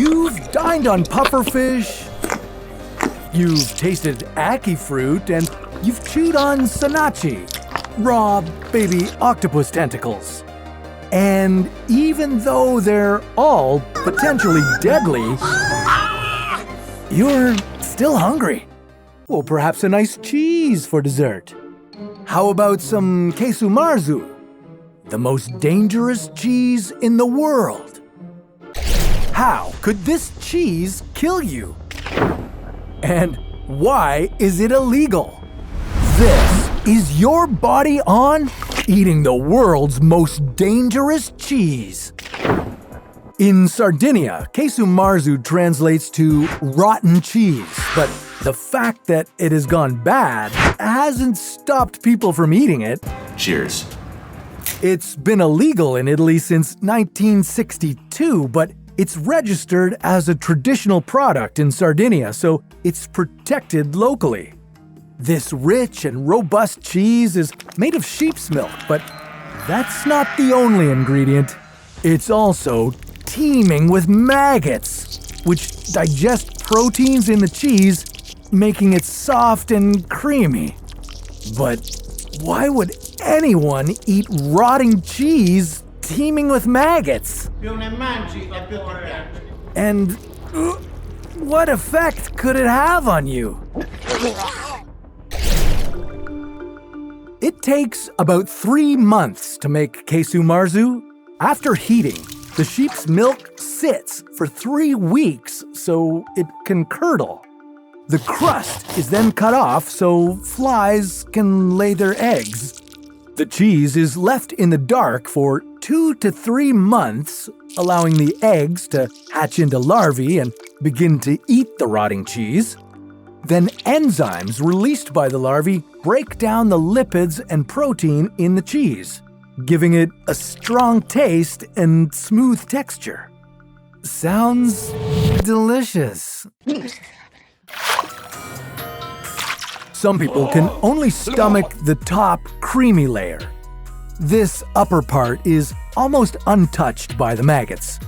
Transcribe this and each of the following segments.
You've dined on pufferfish, you've tasted ackee fruit, and you've chewed on sannakji, raw baby octopus tentacles. And even though they're all potentially deadly, you're still hungry. Well, perhaps a nice cheese for dessert. How about some casu marzu, the most dangerous cheese in the world? How could this cheese kill you? And why is it illegal? This is your body on eating the world's most dangerous cheese. In Sardinia, casu marzu translates to rotten cheese, but the fact that it has gone bad hasn't stopped people from eating it. Cheers. It's been illegal in Italy since 1962, but it's registered as a traditional product in Sardinia, so it's protected locally. This rich and robust cheese is made of sheep's milk, but that's not the only ingredient. It's also teeming with maggots, which digest proteins in the cheese, making it soft and creamy. But why would anyone eat rotting cheese teeming with maggots? And what effect could it have on you? It takes about 3 months to make casu marzu. After heating, the sheep's milk sits for 3 weeks so it can curdle. The crust is then cut off so flies can lay their eggs. The cheese is left in the dark for 2 to 3 months, allowing the eggs to hatch into larvae and begin to eat the rotting cheese. Then enzymes released by the larvae break down the lipids and protein in the cheese, giving it a strong taste and smooth texture. Sounds delicious. Some people can only stomach the top creamy layer. This upper part is almost untouched by the maggots.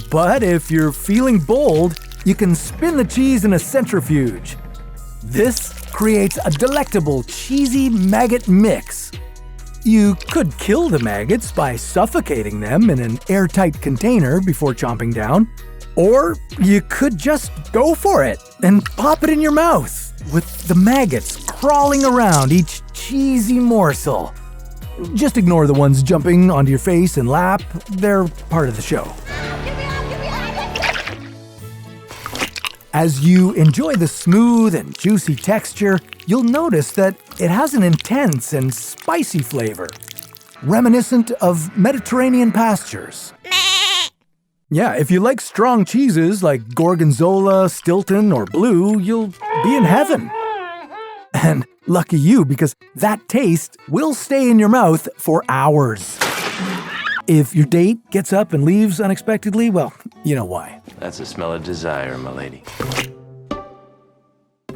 But if you're feeling bold, you can spin the cheese in a centrifuge. This creates a delectable cheesy maggot mix. You could kill the maggots by suffocating them in an airtight container before chomping down. Or you could just go for it and pop it in your mouth, with the maggots crawling around each cheesy morsel. Just ignore the ones jumping onto your face and lap. They're part of the show. As you enjoy the smooth and juicy texture, you'll notice that it has an intense and spicy flavor, reminiscent of Mediterranean pastures. Yeah, if you like strong cheeses like Gorgonzola, Stilton, or Blue, you'll be in heaven. And lucky you, because that taste will stay in your mouth for hours. If your date gets up and leaves unexpectedly, well, you know why. That's the smell of desire, my lady.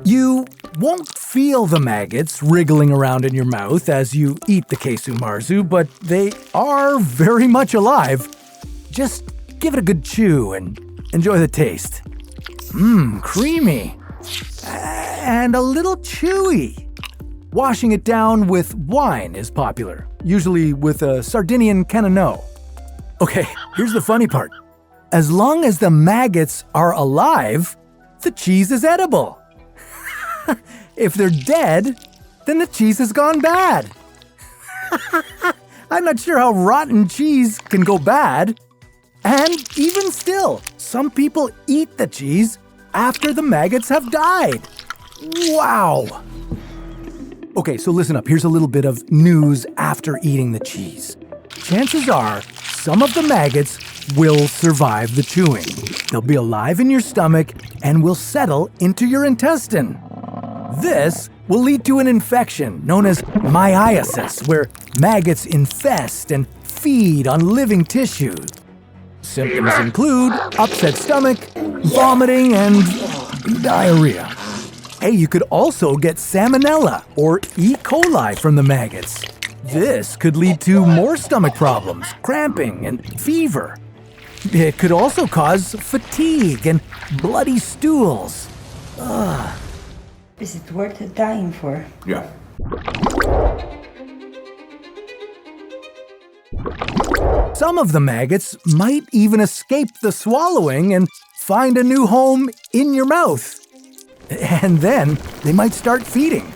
You won't feel the maggots wriggling around in your mouth as you eat the casu marzu, but they are very much alive. Just give it a good chew and enjoy the taste. Creamy. And a little chewy. Washing it down with wine is popular, usually with a Sardinian Canano. Okay, here's the funny part. As long as the maggots are alive, the cheese is edible. If they're dead, then the cheese has gone bad. I'm not sure how rotten cheese can go bad. And even still, some people eat the cheese after the maggots have died. Wow! Okay, so listen up. Here's a little bit of news after eating the cheese. Chances are some of the maggots will survive the chewing. They'll be alive in your stomach and will settle into your intestine. This will lead to an infection known as myiasis, where maggots infest and feed on living tissue. Symptoms include upset stomach, vomiting, and diarrhea. Hey, you could also get salmonella or E. coli from the maggots. This could lead to more stomach problems, cramping, and fever. It could also cause fatigue and bloody stools. Is it worth dying for? Yeah. Some of the maggots might even escape the swallowing and find a new home in your mouth. And then they might start feeding.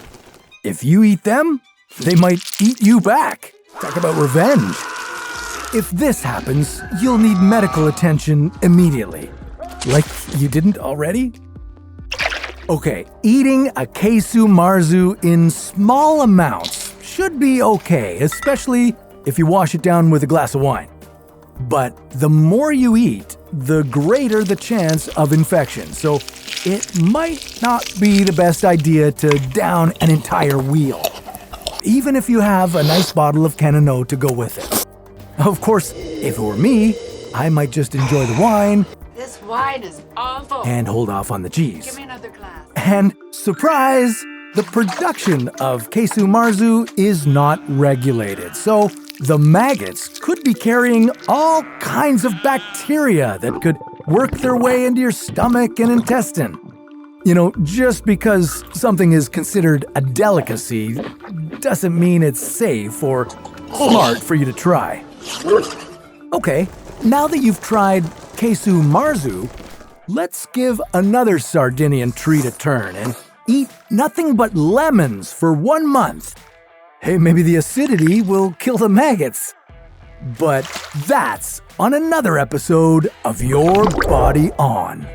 If you eat them, they might eat you back. Talk about revenge. If this happens, you'll need medical attention immediately. Like you didn't already? Okay, eating a casu marzu in small amounts should be okay, especially if you wash it down with a glass of wine. But the more you eat, the greater the chance of infection, so it might not be the best idea to down an entire wheel, even if you have a nice bottle of Cannonau to go with it. Of course, if it were me, I might just enjoy the wine. This wine is awful. And hold off on the cheese. Give me another glass. And surprise, the production of casu marzu is not regulated, so the maggots could be carrying all kinds of bacteria that could work their way into your stomach and intestine. You know, just because something is considered a delicacy doesn't mean it's safe or smart for you to try. Okay, now that you've tried casu marzu, let's give another Sardinian treat a turn and eat nothing but lemons for 1 month. Hey, maybe the acidity will kill the maggots. But that's on another episode of Your Body On.